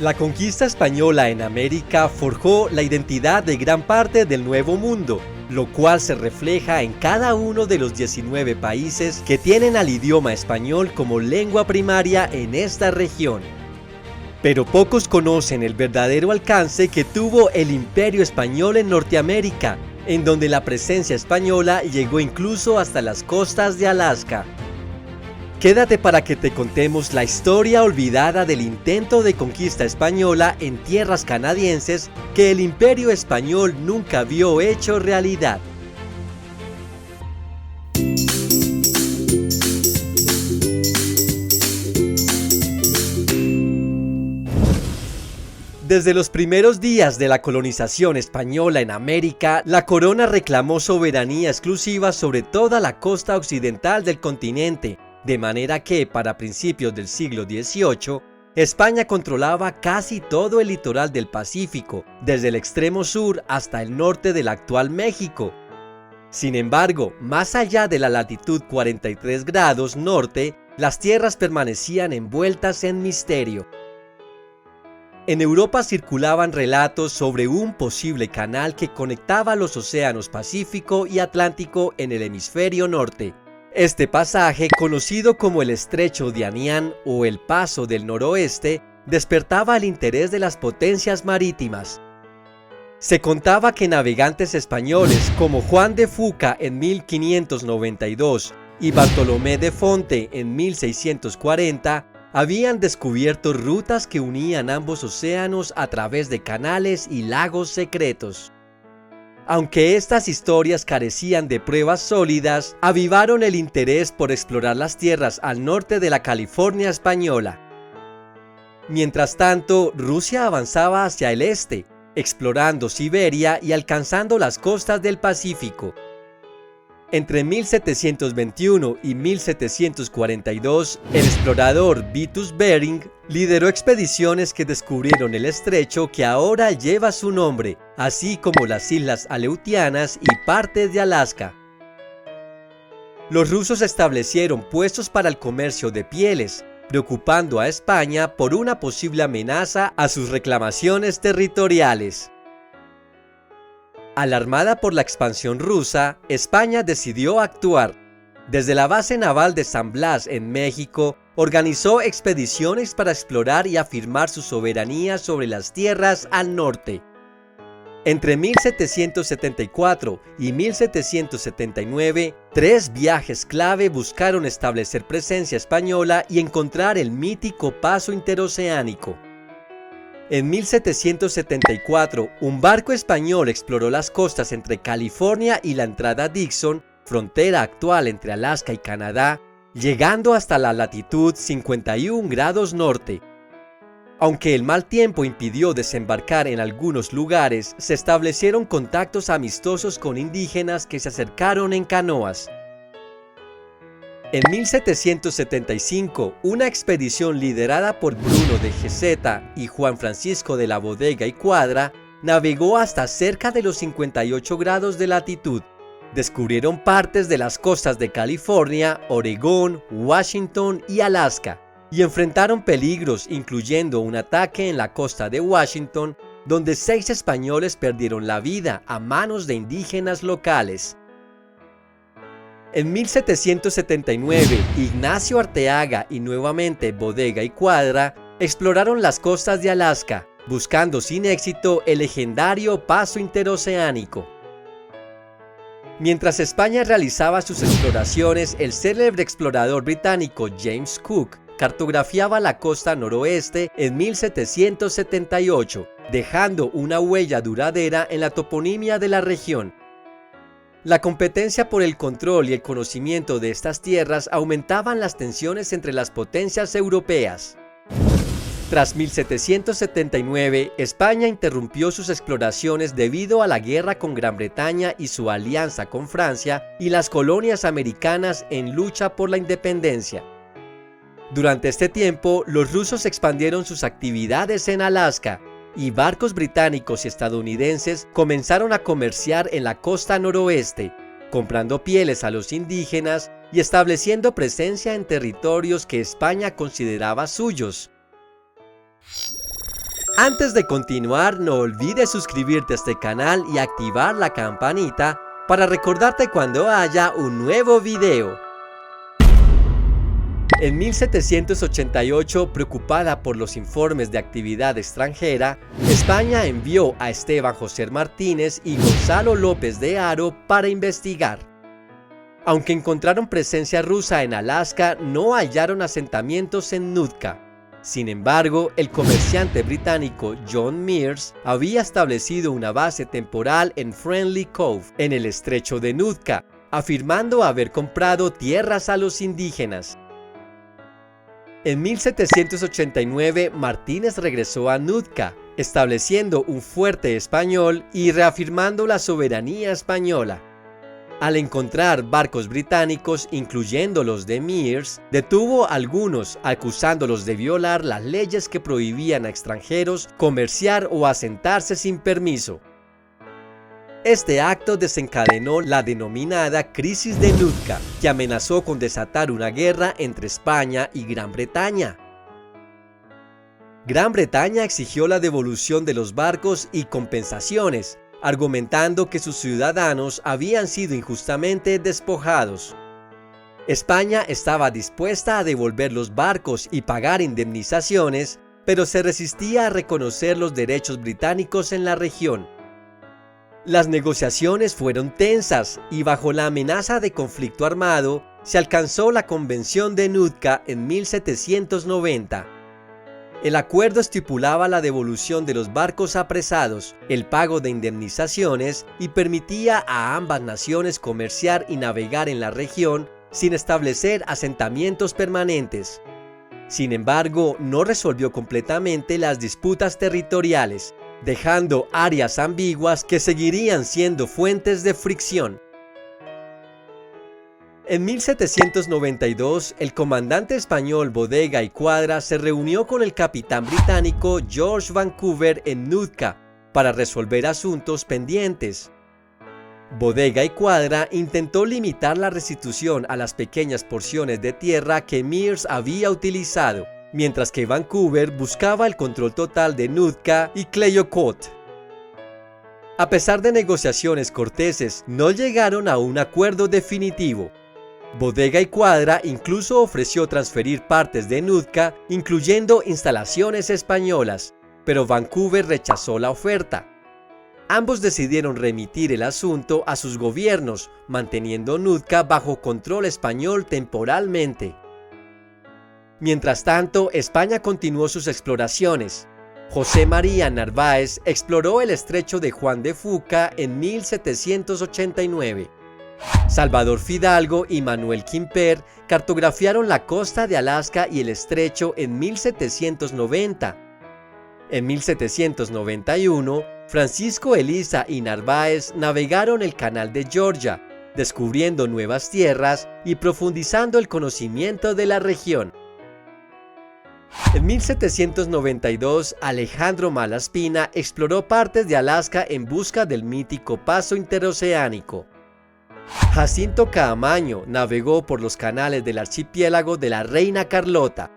La conquista española en América forjó la identidad de gran parte del Nuevo Mundo, lo cual se refleja en cada uno de los 19 países que tienen al idioma español como lengua primaria en esta región. Pero pocos conocen el verdadero alcance que tuvo el Imperio Español en Norteamérica, en donde la presencia española llegó incluso hasta las costas de Alaska. Quédate para que te contemos la historia olvidada del intento de conquista española en tierras canadienses que el Imperio Español nunca vio hecho realidad. Desde los primeros días de la colonización española en América, la corona reclamó soberanía exclusiva sobre toda la costa occidental del continente, de manera que, para principios del siglo XVIII, España controlaba casi todo el litoral del Pacífico, desde el extremo sur hasta el norte del actual México. Sin embargo, más allá de la latitud 43 grados norte, las tierras permanecían envueltas en misterio. En Europa circulaban relatos sobre un posible canal que conectaba los océanos Pacífico y Atlántico en el hemisferio norte. Este pasaje, conocido como el Estrecho de Anián o el Paso del Noroeste, despertaba el interés de las potencias marítimas. Se contaba que navegantes españoles como Juan de Fuca en 1592 y Bartolomé de Fonte en 1640 habían descubierto rutas que unían ambos océanos a través de canales y lagos secretos. Aunque estas historias carecían de pruebas sólidas, avivaron el interés por explorar las tierras al norte de la California española. Mientras tanto, Rusia avanzaba hacia el este, explorando Siberia y alcanzando las costas del Pacífico. Entre 1721 y 1742, el explorador Vitus Bering lideró expediciones que descubrieron el estrecho que ahora lleva su nombre, así como las islas Aleutianas y partes de Alaska. Los rusos establecieron puestos para el comercio de pieles, preocupando a España por una posible amenaza a sus reclamaciones territoriales. Alarmada por la expansión rusa, España decidió actuar. Desde la base naval de San Blas en México, organizó expediciones para explorar y afirmar su soberanía sobre las tierras al norte. Entre 1774 y 1779, 3 viajes clave buscaron establecer presencia española y encontrar el mítico paso interoceánico. En 1774, un barco español exploró las costas entre California y la entrada Dixon, frontera actual entre Alaska y Canadá, llegando hasta la latitud 51 grados norte. Aunque el mal tiempo impidió desembarcar en algunos lugares, se establecieron contactos amistosos con indígenas que se acercaron en canoas. En 1775, una expedición liderada por Bruno de Geseta y Juan Francisco de la Bodega y Cuadra navegó hasta cerca de los 58 grados de latitud. Descubrieron partes de las costas de California, Oregón, Washington y Alaska, y enfrentaron peligros, incluyendo un ataque en la costa de Washington, donde 6 españoles perdieron la vida a manos de indígenas locales. En 1779, Ignacio Arteaga y nuevamente Bodega y Cuadra exploraron las costas de Alaska, buscando sin éxito el legendario paso interoceánico. Mientras España realizaba sus exploraciones, el célebre explorador británico James Cook cartografiaba la costa noroeste en 1778, dejando una huella duradera en la toponimia de la región. La competencia por el control y el conocimiento de estas tierras aumentaban las tensiones entre las potencias europeas. Tras 1779, España interrumpió sus exploraciones debido a la guerra con Gran Bretaña y su alianza con Francia y las colonias americanas en lucha por la independencia. Durante este tiempo, los rusos expandieron sus actividades en Alaska, y barcos británicos y estadounidenses comenzaron a comerciar en la costa noroeste, comprando pieles a los indígenas y estableciendo presencia en territorios que España consideraba suyos. Antes de continuar, no olvides suscribirte a este canal y activar la campanita para recordarte cuando haya un nuevo video. En 1788, preocupada por los informes de actividad extranjera, España envió a Esteban José Martínez y Gonzalo López de Haro para investigar. Aunque encontraron presencia rusa en Alaska, no hallaron asentamientos en Nootka. Sin embargo, el comerciante británico John Meares había establecido una base temporal en Friendly Cove, en el estrecho de Nootka, afirmando haber comprado tierras a los indígenas. En 1789, Martínez regresó a Nootka, estableciendo un fuerte español y reafirmando la soberanía española. Al encontrar barcos británicos, incluyendo los de Meares, detuvo a algunos, acusándolos de violar las leyes que prohibían a extranjeros comerciar o asentarse sin permiso. Este acto desencadenó la denominada Crisis de Nootka, que amenazó con desatar una guerra entre España y Gran Bretaña. Gran Bretaña exigió la devolución de los barcos y compensaciones, argumentando que sus ciudadanos habían sido injustamente despojados. España estaba dispuesta a devolver los barcos y pagar indemnizaciones, pero se resistía a reconocer los derechos británicos en la región. Las negociaciones fueron tensas y bajo la amenaza de conflicto armado, se alcanzó la Convención de Nootka en 1790. El acuerdo estipulaba la devolución de los barcos apresados, el pago de indemnizaciones y permitía a ambas naciones comerciar y navegar en la región sin establecer asentamientos permanentes. Sin embargo, no resolvió completamente las disputas territoriales, dejando áreas ambiguas que seguirían siendo fuentes de fricción. En 1792, el comandante español Bodega y Cuadra se reunió con el capitán británico George Vancouver en Nootka para resolver asuntos pendientes. Bodega y Cuadra intentó limitar la restitución a las pequeñas porciones de tierra que Meares había utilizado, mientras que Vancouver buscaba el control total de Nootka y Clayocott. A pesar de negociaciones corteses, no llegaron a un acuerdo definitivo. Bodega y Cuadra incluso ofreció transferir partes de Nootka, incluyendo instalaciones españolas, pero Vancouver rechazó la oferta. Ambos decidieron remitir el asunto a sus gobiernos, manteniendo Nootka bajo control español temporalmente. Mientras tanto, España continuó sus exploraciones. José María Narváez exploró el estrecho de Juan de Fuca en 1789. Salvador Fidalgo y Manuel Quimper cartografiaron la costa de Alaska y el estrecho en 1790. En 1791, Francisco Eliza y Narváez navegaron el Canal de Georgia, descubriendo nuevas tierras y profundizando el conocimiento de la región. En 1792, Alejandro Malaspina exploró partes de Alaska en busca del mítico paso interoceánico. Jacinto Caamaño navegó por los canales del archipiélago de la Reina Carlota.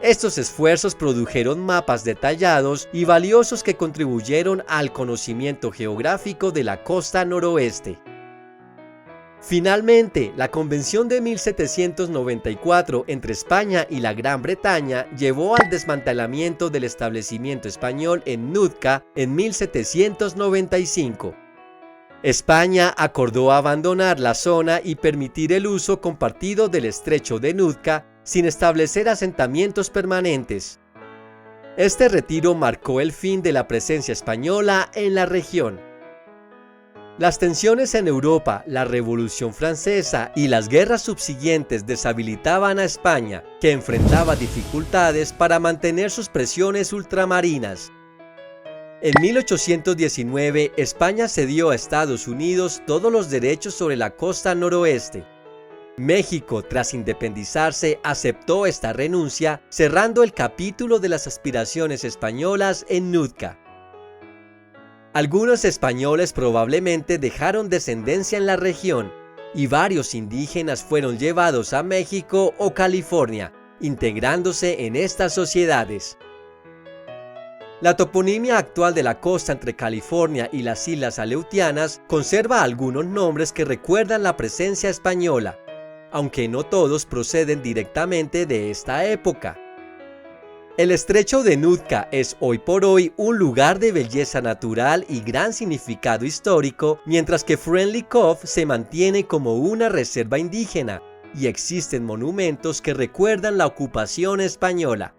Estos esfuerzos produjeron mapas detallados y valiosos que contribuyeron al conocimiento geográfico de la costa noroeste. Finalmente, la Convención de 1794 entre España y la Gran Bretaña llevó al desmantelamiento del establecimiento español en Nootka en 1795. España acordó abandonar la zona y permitir el uso compartido del estrecho de Nootka sin establecer asentamientos permanentes. Este retiro marcó el fin de la presencia española en la región. Las tensiones en Europa, la Revolución Francesa y las guerras subsiguientes deshabilitaban a España, que enfrentaba dificultades para mantener sus presiones ultramarinas. En 1819, España cedió a Estados Unidos todos los derechos sobre la costa noroeste. México, tras independizarse, aceptó esta renuncia, cerrando el capítulo de las aspiraciones españolas en Nootka. Algunos españoles probablemente dejaron descendencia en la región, y varios indígenas fueron llevados a México o California, integrándose en estas sociedades. La toponimia actual de la costa entre California y las Islas Aleutianas conserva algunos nombres que recuerdan la presencia española, aunque no todos proceden directamente de esta época. El estrecho de Nootka es hoy por hoy un lugar de belleza natural y gran significado histórico, mientras que Friendly Cove se mantiene como una reserva indígena y existen monumentos que recuerdan la ocupación española.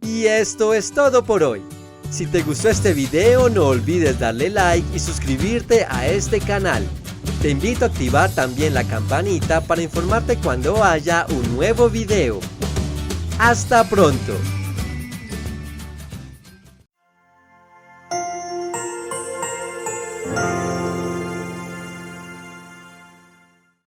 Y esto es todo por hoy. Si te gustó este video, no olvides darle like y suscribirte a este canal. Te invito a activar también la campanita para informarte cuando haya un nuevo video. ¡Hasta pronto!